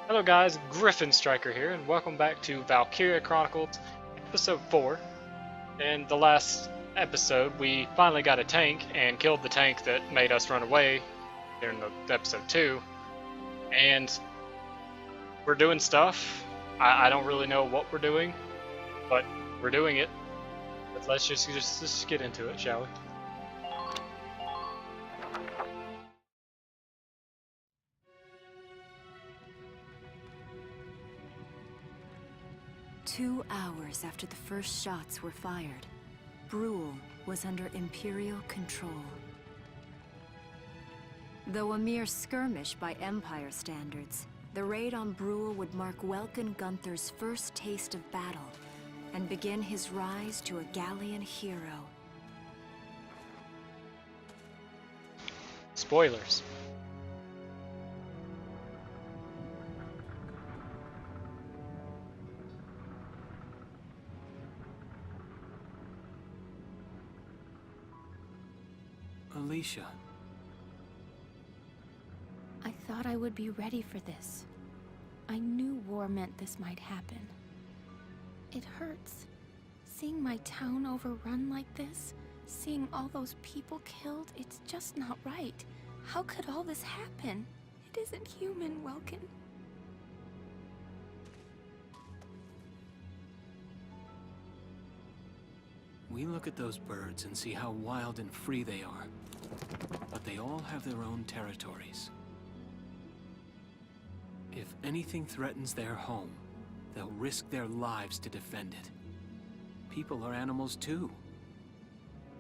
Hello guys, Gryphon Striker here, and welcome back to Valkyria Chronicles, episode 4. In the last episode, we finally got a tank and killed the tank that made us run away during the episode 2. And we're doing stuff. I don't really know what we're doing, but we're doing it. But let's just get into it, shall we? 2 hours after the first shots were fired, Brule was under Imperial control. Though a mere skirmish by Empire standards, the raid on Brule would mark Welkin Gunther's first taste of battle and begin his rise to a Gallian hero. Spoilers. Alicia. I thought I would be ready for this. I knew war meant this might happen. It hurts. Seeing my town overrun like this, seeing all those people killed, it's just not right. How could all this happen? It isn't human, Welkin. We look at those birds and see how wild and free they are. But they all have their own territories. If anything threatens their home, they'll risk their lives to defend it. People are animals too.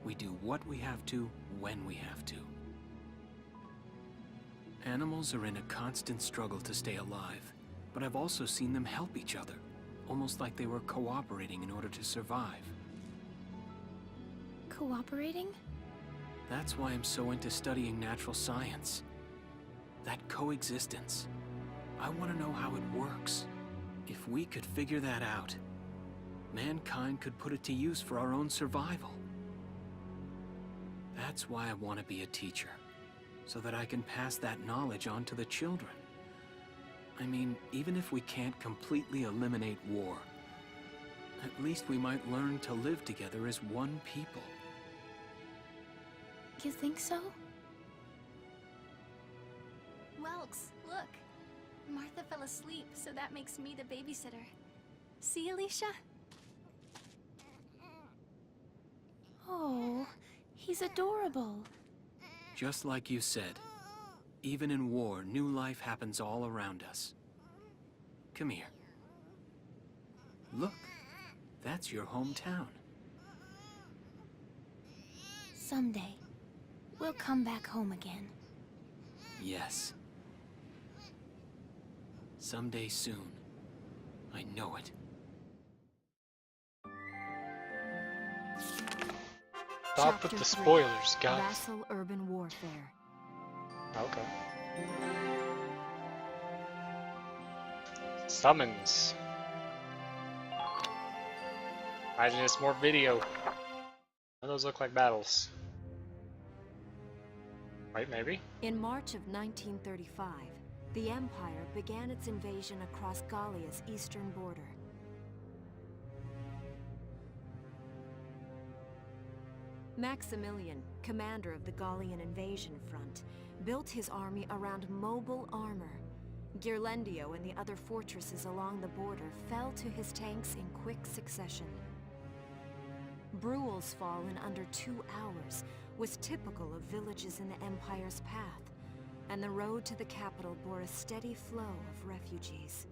We do what we have to, when we have to. Animals are in a constant struggle to stay alive, but I've also seen them help each other, almost like they were cooperating in order to survive. Cooperating? That's why I'm so into studying natural science. That coexistence. I want to know how it works. If we could figure that out, mankind could put it to use for our own survival. That's why I want to be a teacher, so that I can pass that knowledge on to the children. I mean, even if we can't completely eliminate war, at least we might learn to live together as one people. You think so? Welks, look. Martha fell asleep, so that makes me the babysitter. See, Alicia? Oh, he's adorable. Just like you said, even in war, new life happens all around us. Come here. Look, that's your hometown. Someday, we'll come back home again. Yes. Someday soon. I know it. Stop with Chapter the 3, spoilers, guys. Vassal Urban Warfare. Okay. Summons. Imagine it's more video. Those look like battles. Right, maybe? In March of 1935, the Empire began its invasion across Gallia's eastern border. Maximilian, commander of the Gallian invasion front, built his army around mobile armor. Ghirlandaio and the other fortresses along the border fell to his tanks in quick succession. Brule's fall in under 2 hours was typical of villages in the Empire's path, and the road to the capital bore a steady flow of refugees.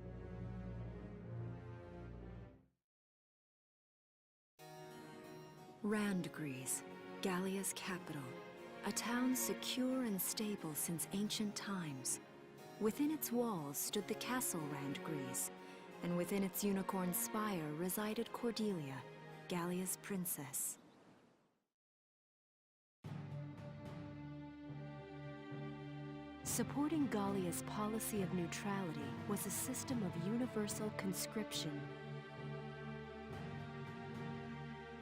Randgries, Gallia's capital, a town secure and stable since ancient times. Within its walls stood the castle Randgries, and within its unicorn spire resided Cordelia, Gallia's princess. Supporting Gallia's policy of neutrality was a system of universal conscription.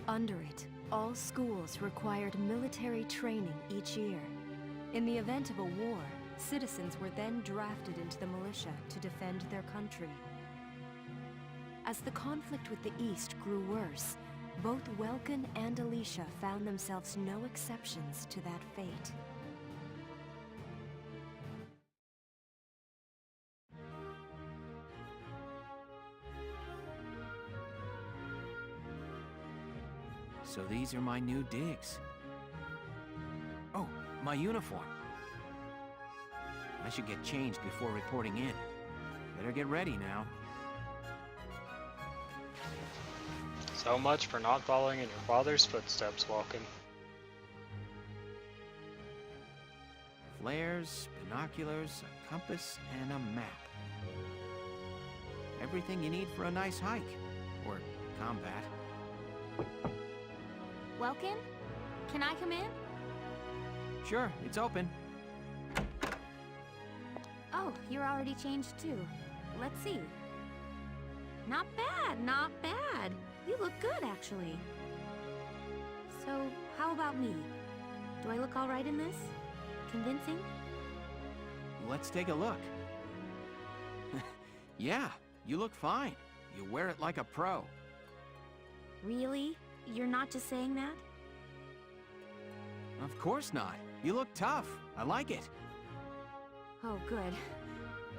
Under it, all schools required military training each year. In the event of a war, Citizens were then drafted into the militia to defend their country. As the conflict with the East grew worse, both Welkin and Alicia found themselves no exceptions to that fate. So these are my new digs. Oh, my uniform. I should get changed before reporting in. Better get ready now. So much for not following in your father's footsteps, Welkin. Flares, binoculars, a compass, and a map. Everything you need for a nice hike. Or combat. Welkin? Can I come in? Sure, it's open. Oh, you're already changed too. Let's see. Not bad, not bad. You look good, actually. So, how about me? Do I look all right in this? Convincing? Let's take a look. Yeah, you look fine. You wear it like a pro. Really? You're not just saying that? Of course not. You look tough. I like it. Oh, good.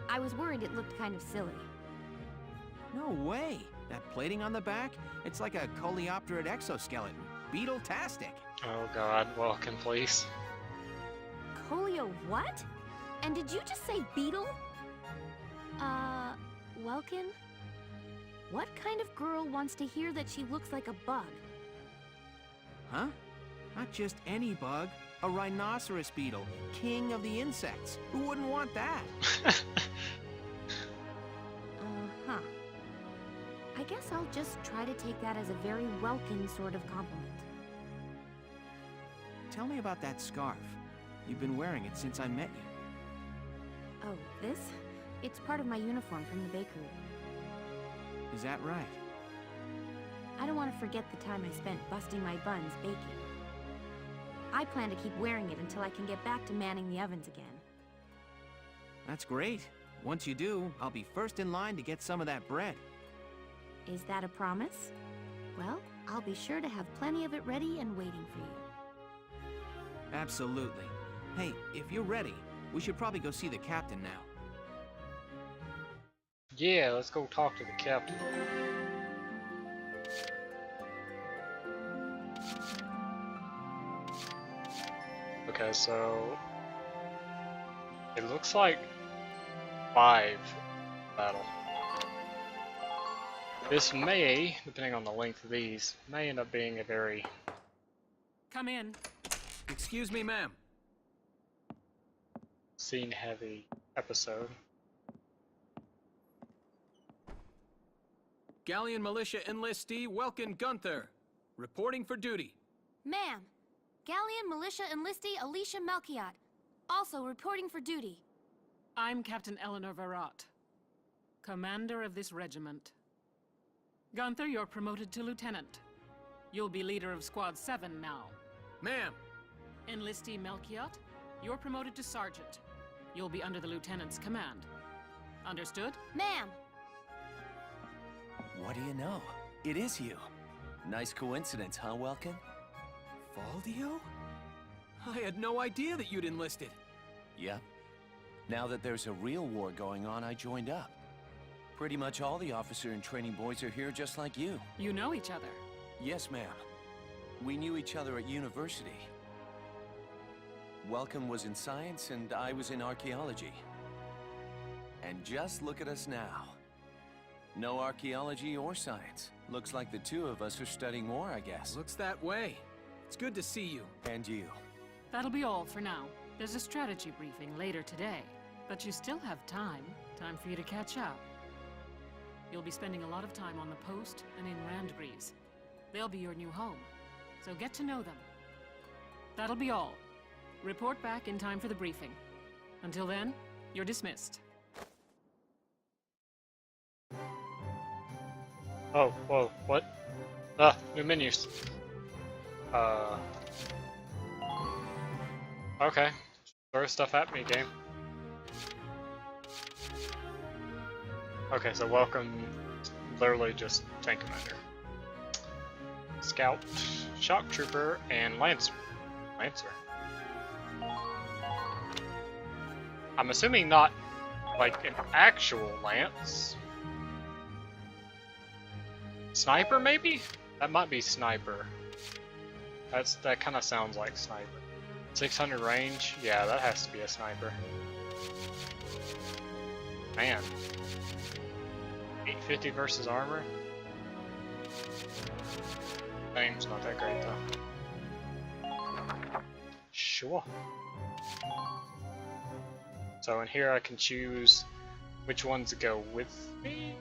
I was worried it looked kind of silly. No way. That plating on the back, it's like a coleopterate exoskeleton. Beetle-tastic. Oh god, Welkin, please. Colio what? And did you just say beetle? Welkin? What kind of girl wants to hear that she looks like a bug? Huh? Not just any bug. A rhinoceros beetle, king of the insects. Who wouldn't want that? Uh-huh. I guess I'll just try to take that as a very Welkin sort of compliment. Tell me about that scarf. You've been wearing it since I met you. Oh, this? It's part of my uniform from the bakery. Is that right? I don't want to forget the time I spent busting my buns baking. I plan to keep wearing it until I can get back to manning the ovens again. That's great. Once you do, I'll be first in line to get some of that bread. Is that a promise? Well, I'll be sure to have plenty of it ready and waiting for you. Absolutely. Hey, if you're ready, we should probably go see the captain now. Yeah, let's go talk to the captain. Okay, so it looks like 5 battle. This may, depending on the length of these, may end up being a very Come in. Excuse me, ma'am. scene-heavy episode. Galleon Militia enlistee Welkin Gunther, reporting for duty. Ma'am, Galleon Militia enlistee Alicia Melchiot, also reporting for duty. I'm Captain Eleanor Verrat, commander of this regiment. Gunther, you're promoted to lieutenant. You'll be leader of Squad 7 now. Ma'am. Enlistee Melchiot, you're promoted to sergeant. You'll be under the lieutenant's command. Understood? Ma'am! What do you know? It is you. Nice coincidence, huh, Welkin? Valdio? I had no idea that you'd enlisted. Yep. Now that there's a real war going on, I joined up. Pretty much all the officer and training boys are here just like you. You know each other. Yes, ma'am. We knew each other at university. Welkin was in science and I was in archaeology. And just look at us now. No archaeology or science. Looks like the two of us are studying war, I guess. Looks that way. It's good to see you. And you. That'll be all for now. There's a strategy briefing later today, but you still have time for you to catch up. You'll be spending a lot of time on the post and in Randgrees. They'll be your new home, so get to know them. That'll be all. Report back in time for the briefing. Until then, you're dismissed. Oh, whoa, what? New menus. Okay. Throw stuff at me, game. Okay, so welcome, literally just tank commander. Scout, shock trooper, and lancer. I'm assuming not like an actual lance. Sniper, maybe? That might be sniper. That kind of sounds like sniper. 600 range? Yeah, that has to be a sniper. Man. 850 versus armor? Name's not that great though. Sure. So in here I can choose which ones to go with me.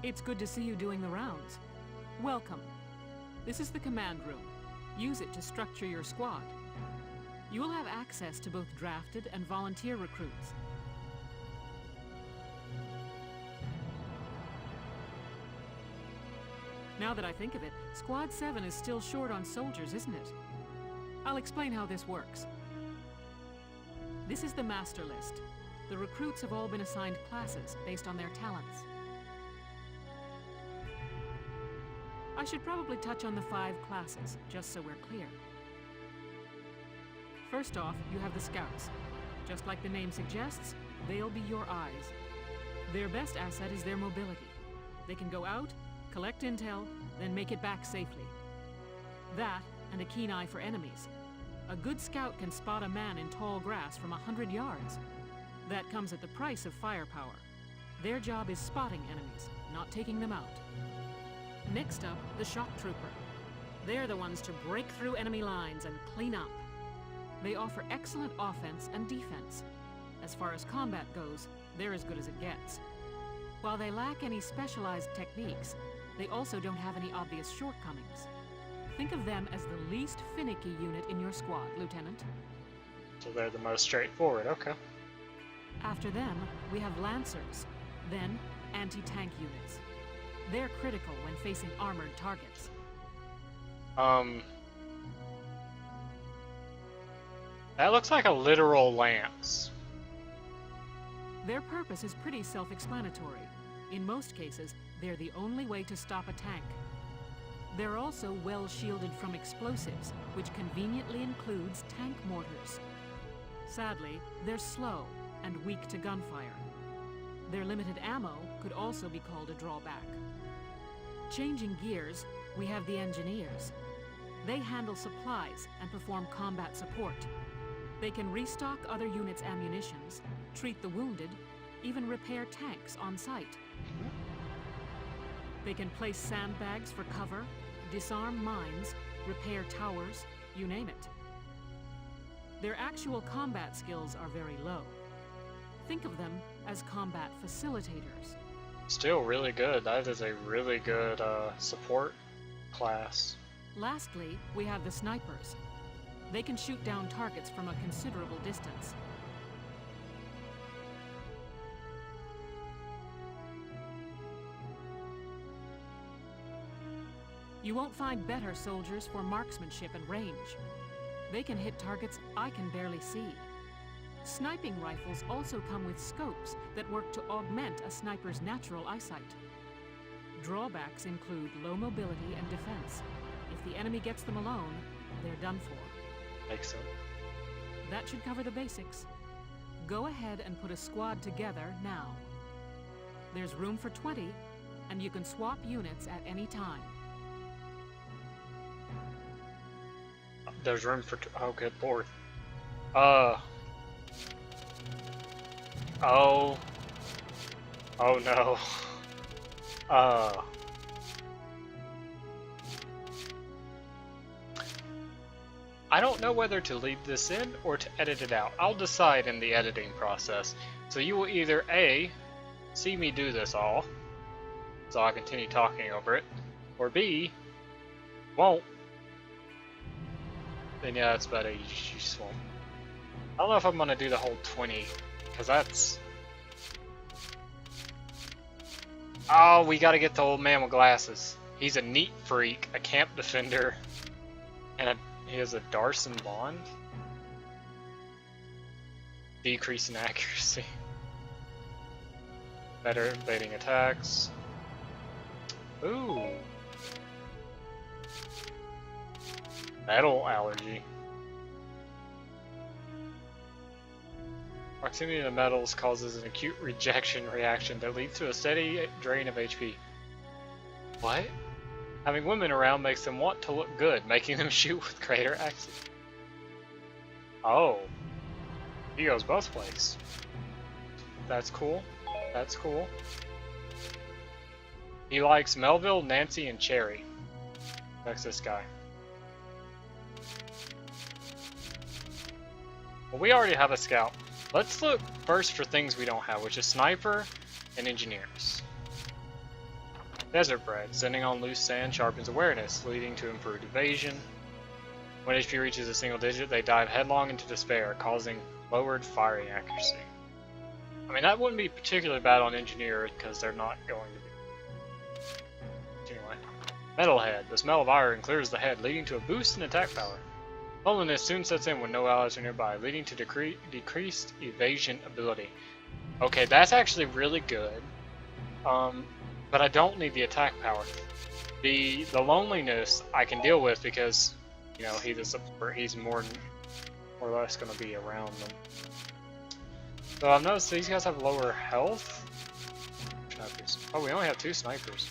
It's good to see you doing the rounds. Welcome. This is the command room. Use it to structure your squad. You will have access to both drafted and volunteer recruits. Now that I think of it, Squad 7 is still short on soldiers, isn't it? I'll explain how this works. This is the master list. The recruits have all been assigned classes based on their talents. I should probably touch on the 5 classes, just so we're clear. First off, you have the scouts. Just like the name suggests, they'll be your eyes. Their best asset is their mobility. They can go out, collect intel, then make it back safely. That, and a keen eye for enemies. A good scout can spot a man in tall grass from 100 yards. That comes at the price of firepower. Their job is spotting enemies, not taking them out. Next up, the shock trooper. They're the ones to break through enemy lines and clean up. They offer excellent offense and defense. As far as combat goes, they're as good as it gets. While they lack any specialized techniques, they also don't have any obvious shortcomings. Think of them as the least finicky unit in your squad, Lieutenant. So they're the most straightforward, okay. After them, we have Lancers, then anti-tank units. They're critical when facing armored targets. That looks like a literal lance. Their purpose is pretty self-explanatory. In most cases, they're the only way to stop a tank. They're also well shielded from explosives, which conveniently includes tank mortars. Sadly, they're slow and weak to gunfire. Their limited ammo could also be called a drawback. Changing gears, we have the engineers. They handle supplies and perform combat support. They can restock other units' ammunitions, treat the wounded, even repair tanks on site. They can place sandbags for cover, disarm mines, repair towers, you name it. Their actual combat skills are very low. Think of them as combat facilitators. Still really good. That is a really good support class. Lastly, we have the snipers. They can shoot down targets from a considerable distance. You won't find better soldiers for marksmanship and range. They can hit targets I can barely see. Sniping rifles also come with scopes that work to augment a sniper's natural eyesight. Drawbacks include low mobility and defense. If the enemy gets them alone, they're done for. Makes sense. That should cover the basics. Go ahead and put a squad together now. There's room for 20, and you can swap units at any time. There's room for oh, good lord. Oh no. I don't know whether to leave this in or to edit it out. I'll decide in the editing process. So you will either A, see me do this all, so I'll continue talking over it, or B, won't. Then yeah, that's better. You just won't. I don't know if I'm gonna do the whole 20, because that's... Oh, we gotta get the old man with glasses. He's a neat freak, a camp defender, and he has a Darson bond. Decrease in accuracy. Better evading attacks. Ooh. Metal allergy. Proximity to metals causes an acute rejection reaction that leads to a steady drain of HP. What? Having women around makes them want to look good, making them shoot with greater accuracy. Oh. He goes both ways. That's cool. That's cool. He likes Melville, Nancy, and Cherry. That's this guy. Well, we already have a scout. Let's look first for things we don't have, which is sniper and engineers. Desert bread. Sending on loose sand sharpens awareness, leading to improved evasion. When HP reaches a single digit, they dive headlong into despair, causing lowered firing accuracy. I mean, that wouldn't be particularly bad on engineer because they're not going to be. Anyway. Metalhead. The smell of iron clears the head, leading to a boost in attack power. Loneliness soon sets in when no allies are nearby, leading to decreased evasion ability. Okay, that's actually really good. But I don't need the attack power. The loneliness I can deal with because, you know, he's more or less going to be around them. So I've noticed these guys have lower health. Snipers. Oh, we only have 2 snipers.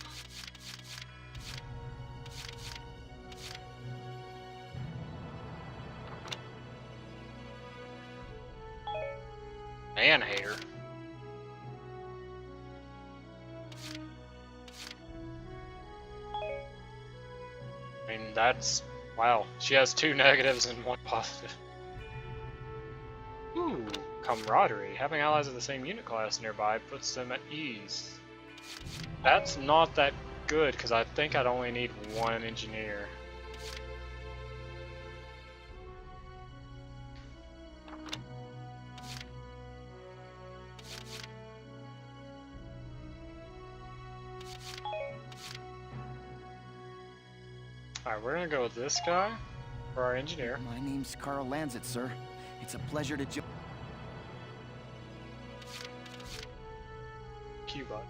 Man-hater. I mean, that's... Wow. She has 2 negatives and 1 positive. Ooh, camaraderie. Having allies of the same unit class nearby puts them at ease. That's not that good, because I think I'd only need 1 engineer. Alright, we're gonna go with this guy for our engineer. My name's Carl Lanzit, sir. It's a pleasure to join. Q-bot.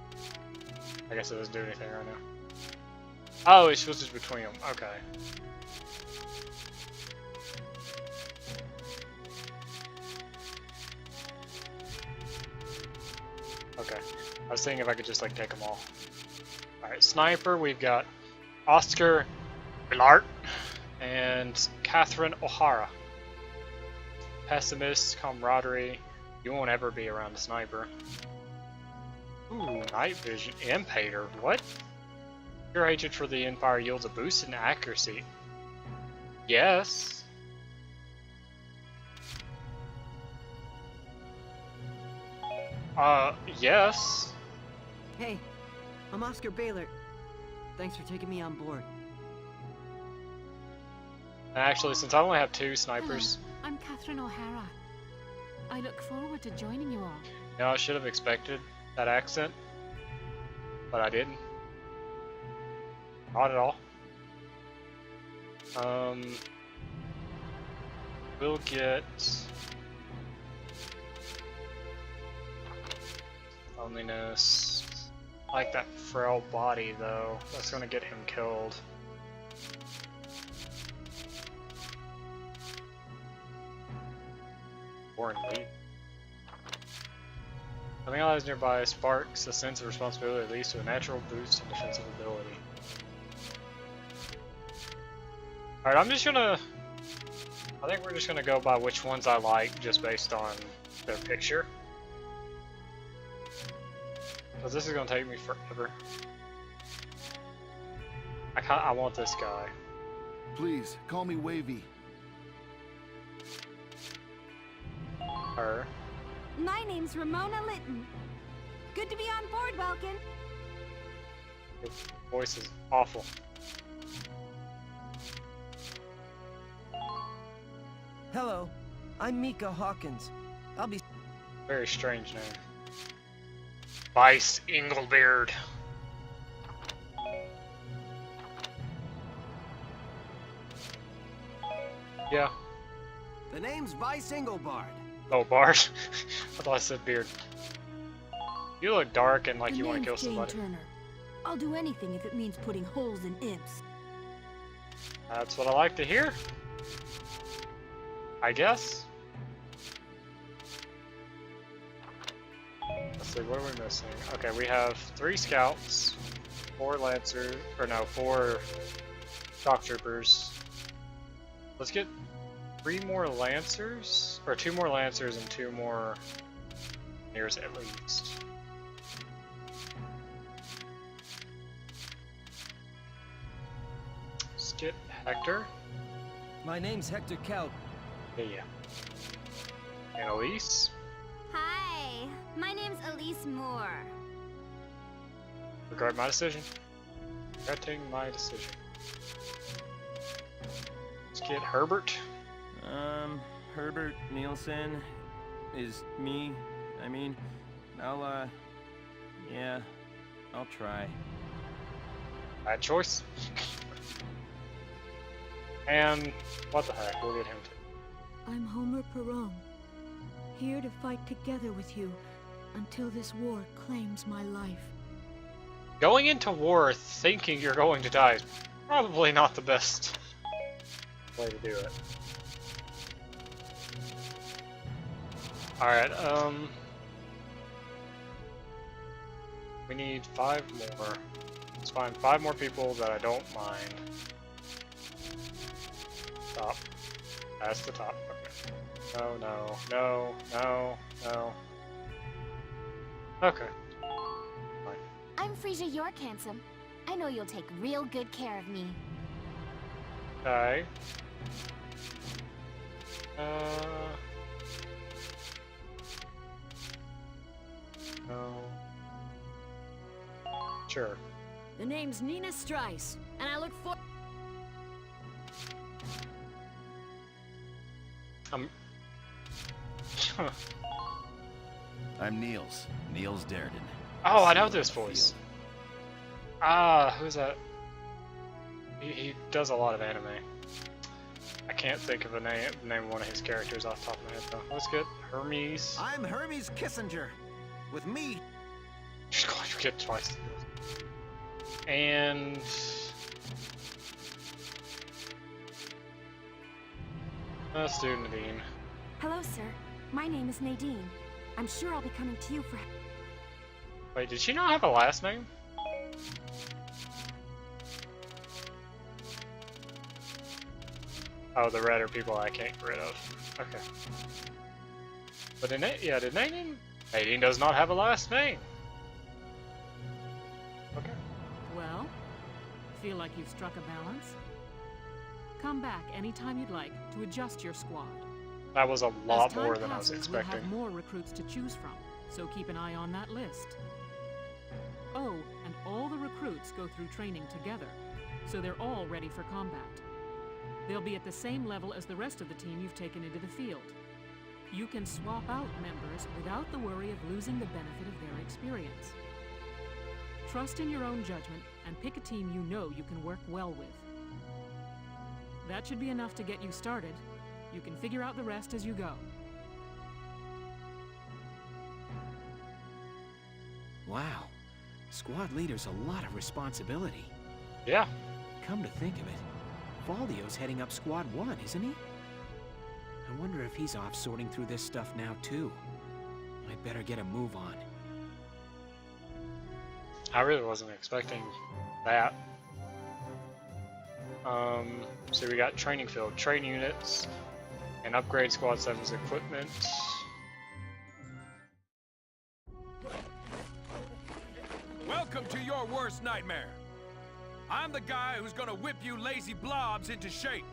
I guess it doesn't do anything right now. Oh, it switches between them. Okay. Okay. I was thinking if I could just like take them all. Alright, sniper, we've got Oscar Billart and Catherine O'Hara. Pessimist, camaraderie. You won't ever be around a sniper. Ooh, night vision. Impater. What? Your hatred for the Empire yields a boost in accuracy. Yes. Yes. Hey, I'm Oscar Baylor. Thanks for taking me on board. Actually, since I only have 2 snipers... Hello, I'm Catherine O'Hara. I look forward to joining you all. You know, I should have expected that accent, but I didn't. Not at all. We'll get... Loneliness. I like that frail body, though. That's gonna get him killed. Warren Lee. Having allies nearby sparks a sense of responsibility that leads to a natural boost in defensive ability. Alright, I think we're just gonna go by which ones I like just based on their picture. Because this is gonna take me forever. I want this guy. Please, call me Wavy. Her. My name's Ramona Litton. Good to be on board, Welkin. Your voice is awful. Hello, I'm Mika Hawkins. I'll be... Very strange name. Vice Inglebeard. Yeah. The name's Vice Engelbard. Oh, Bard. I thought I said beard. You look dark and like The you want to name's kill Jane somebody. Turner. I'll do anything if it means putting holes in imps. That's what I like to hear. I guess. Let's see, what are we missing? Okay, we have 3 scouts, 4 lancers, or no, 4 shock troopers. Let's get 3 more lancers, or 2 more lancers and 2 more engineers at least. Let's get Hector. My name's Hector Kaut. Yeah. And Elise. Hi, my name's Elise Moore. Regret my decision. Regretting my decision. Let's get Herbert. Herbert Nielsen is me. I mean, yeah, I'll try. Bad choice. And what the heck, we'll get him too. I'm Homer Perron, here to fight together with you until this war claims my life. Going into war thinking you're going to die is probably not the best way to do it. Alright, we need 5 more. Let's find 5 more people that I don't mind. Top. That's the top. Okay. No, no, no, no, no. Okay. Fine. I'm Frisia York, handsome. I know you'll take real good care of me. Okay. No. Sure. The name's Nina Strice, and I look for... I'm Niels. Niels Darden. Oh, I know this voice. Ah, who's that? He does a lot of anime. I can't think of a name of one of his characters off the top of my head though. Let's get Hermes. I'm Hermes Kissinger. With me. She's going to get twice. And let's do Nadine. Hello, sir. My name is Nadine. I'm sure I'll be coming to you for... Wait, did she not have a last name? Oh, the red are people I can't get rid of. Okay. But did Nadine? Nadine does not have a last name. Okay. Well, feel like you've struck a balance? Come back anytime you'd like to adjust your squad. That was a lot As time more than I was passes, expecting. We'll have more recruits to choose from, so keep an eye on that list. Oh, and all the recruits go through training together, so they're all ready for combat. They'll be at the same level as the rest of the team you've taken into the field. You can swap out members without the worry of losing the benefit of their experience. Trust in your own judgment and pick a team you know you can work well with. That should be enough to get you started. You can figure out the rest as you go. Wow. Squad leader's a lot of responsibility. Yeah. Come to think of it, Valdio's heading up Squad 1, isn't he? I wonder if he's off sorting through this stuff now, too. I'd better get a move on. I really wasn't expecting that. So we got training field, train units, and upgrade Squad 7's equipment. Welcome to your worst nightmare. I'm the guy who's gonna whip you lazy blobs into shape.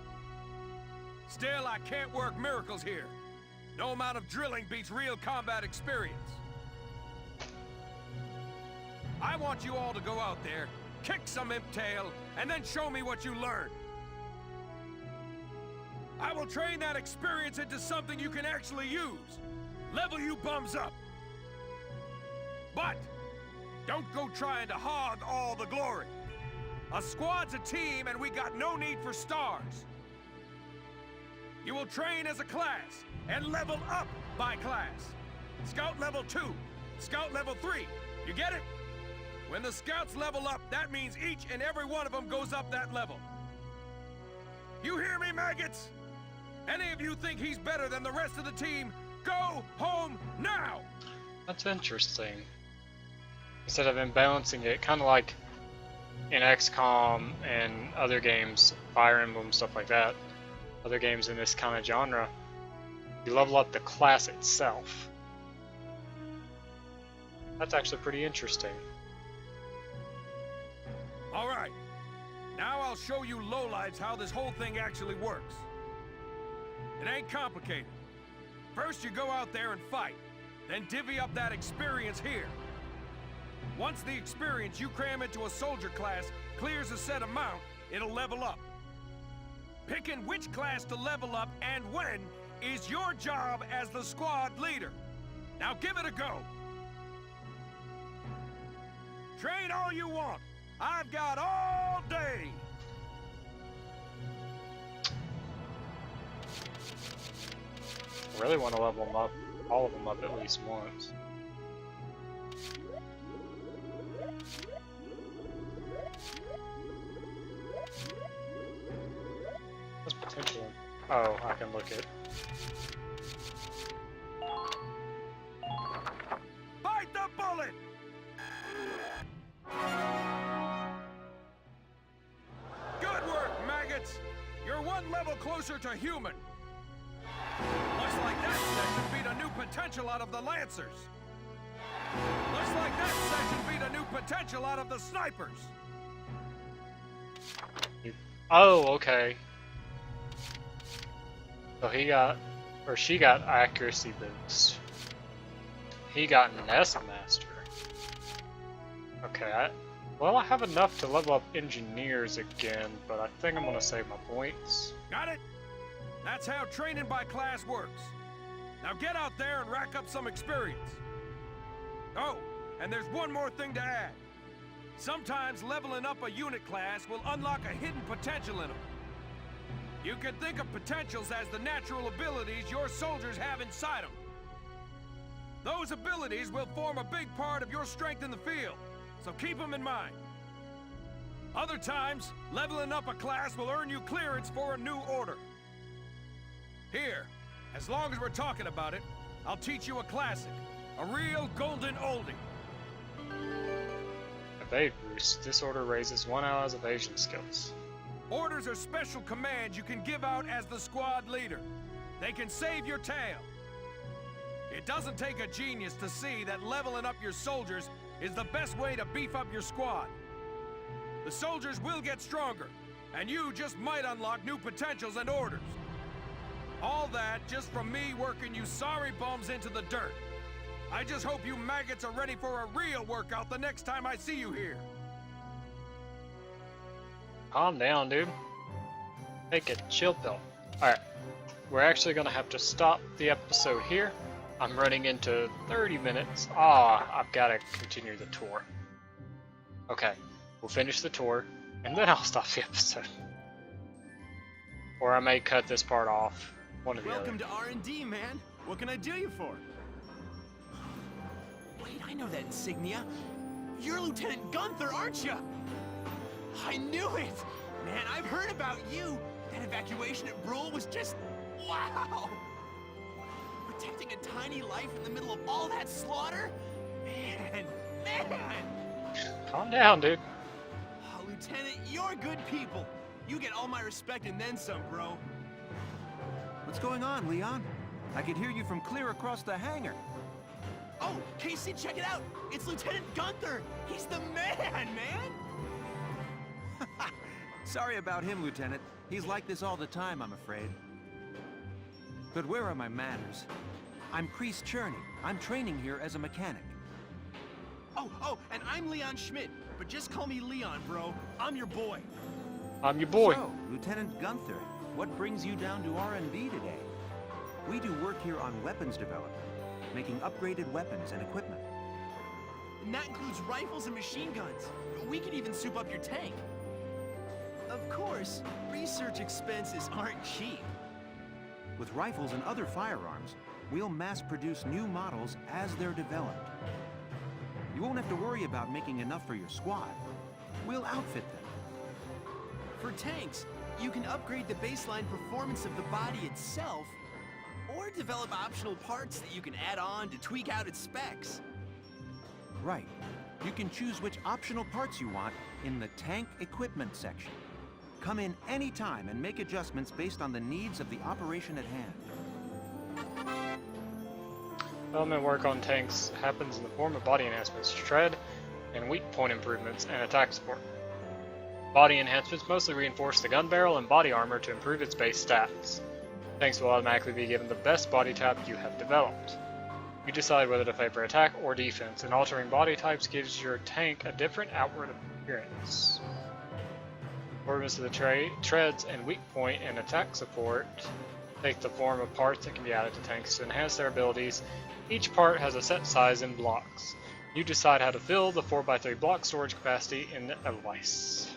Still, I can't work miracles here. No amount of drilling beats real combat experience. I want you all to go out there, kick some imp tail, and then show me what you learned. I will train that experience into something you can actually use. Level you bums up. But don't go trying to hog all the glory. A squad's a team, and we got no need for stars. You will train as a class, and level up by class. Scout level 2, Scout level 3, You get it? When the scouts level up, that means each and every one of them goes up that level. You hear me, maggots? Any of you think he's better than the rest of the team, go home now! That's interesting. Instead of imbalancing it, kind of like in XCOM and other games, Fire Emblem, stuff like that, other games in this kind of genre, you level up the class itself. That's actually pretty interesting. Alright, now I'll show you lowlives how this whole thing actually works. It ain't complicated. First you go out there and fight, then divvy up that experience here. Once the experience you cram into a soldier class clears a set amount, it'll level up. Picking which class to level up and when is your job as the squad leader. Now give it a go. Train all you want. I've got all day. I really want to level them up, all of them up at least once. What's potential? Oh, I can look at. Fight the bullet! Good work, maggots! You're one level closer to human. Looks like that section beat a new potential out of the Lancers. Looks like that section beat a new potential out of the Snipers. Oh, okay. So he got, or she got accuracy boost. He got Nest Master. Okay, well, I have enough to level up engineers again, but I think I'm gonna save my points. Got it? That's how training by class works. Now get out there and rack up some experience. Oh, and there's one more thing to add. Sometimes leveling up a unit class will unlock a hidden potential in them. You can think of potentials as the natural abilities your soldiers have inside them. Those abilities will form a big part of your strength in the field, so keep them in mind. Other times, leveling up a class will earn you clearance for a new order. Here, as long as we're talking about it, I'll teach you a classic, a real golden oldie. Evade boost. This order raises 1 ally's evasion skills. Orders are special commands you can give out as the squad leader. They can save your tail. It doesn't take a genius to see that leveling up your soldiers is the best way to beef up your squad. The soldiers will get stronger, and you just might unlock new potentials and orders. All that just from me working you sorry bums into the dirt. I just hope you maggots are ready for a real workout the next time I see you here. Calm down, dude. Take a chill pill. Alright, we're actually gonna have to stop the episode here. I'm running into 30 minutes. I've gotta continue the tour. Okay, we'll finish the tour, and then I'll stop the episode. Or I may cut this part off. One of the Welcome other. to R&D, man. What can I do you for? Wait, I know that insignia. You're Lieutenant Gunther, aren't you? I knew it! Man, I've heard about you. That evacuation at Brule was just... wow! Protecting a tiny life in the middle of all that slaughter? Man! Calm down, dude. Oh, Lieutenant, you're good people. You get all my respect and then some, bro. What's going on, Leon? I could hear you from clear across the hangar. Oh, Casey, check it out! It's Lieutenant Gunther! He's the man! Sorry about him, Lieutenant. He's like this all the time, I'm afraid. But where are my manners? I'm Kreese Cherney. I'm training here as a mechanic. Oh, and I'm Leon Schmidt, but just call me Leon, bro. I'm your boy. I'm your boy. So, Lieutenant Gunther, what brings you down to R&D today? We do work here on weapons development, making upgraded weapons and equipment. And that includes rifles and machine guns. We can even soup up your tank. Of course, research expenses aren't cheap. With rifles and other firearms, we'll mass produce new models as they're developed. You won't have to worry about making enough for your squad. We'll outfit them. For tanks, you can upgrade the baseline performance of the body itself, or develop optional parts that you can add on to tweak out its specs. Right. You can choose which optional parts you want in the tank equipment section. Come in any time and make adjustments based on the needs of the operation at hand. Development work on tanks happens in the form of body enhancements, tread, and weak point improvements, and attack support. Body enhancements mostly reinforce the gun barrel and body armor to improve its base stats. Tanks will automatically be given the best body type you have developed. You decide whether to favor attack or defense, and altering body types gives your tank a different outward appearance. Improvements to the treads and weak point and attack support take the form of parts that can be added to tanks to enhance their abilities. Each part has a set size in blocks. You decide how to fill the 4x3 block storage capacity in the device.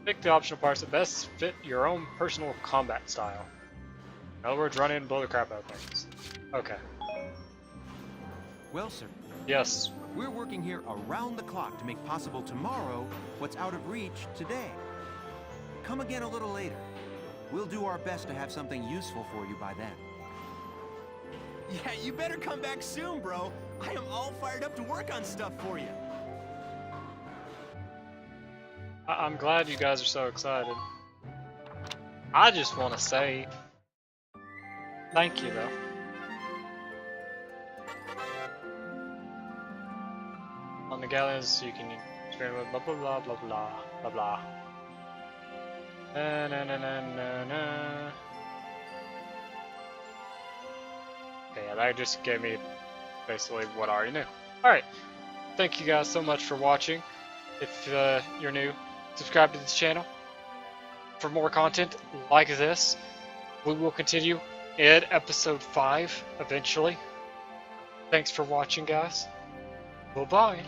Pick the optional parts that best fit your own personal combat style. In other words, run in and blow the crap out of things. Okay. Well, sir. Yes. We're working here around the clock to make possible tomorrow what's out of reach today. Come again a little later. We'll do our best to have something useful for you by then. Yeah, you better come back soon, bro. I am all fired up to work on stuff for you. I'm glad you guys are so excited. I just want to say thank you, though. On the galleys, you can experiment with blah blah blah blah blah blah blah. Na na na na na na. Okay, yeah, that just gave me basically what I already knew. Alright, thank you guys so much for watching. If you're new, subscribe to this channel for more content like this. We will continue in episode 5 eventually. Thanks for watching, guys. Bye-bye.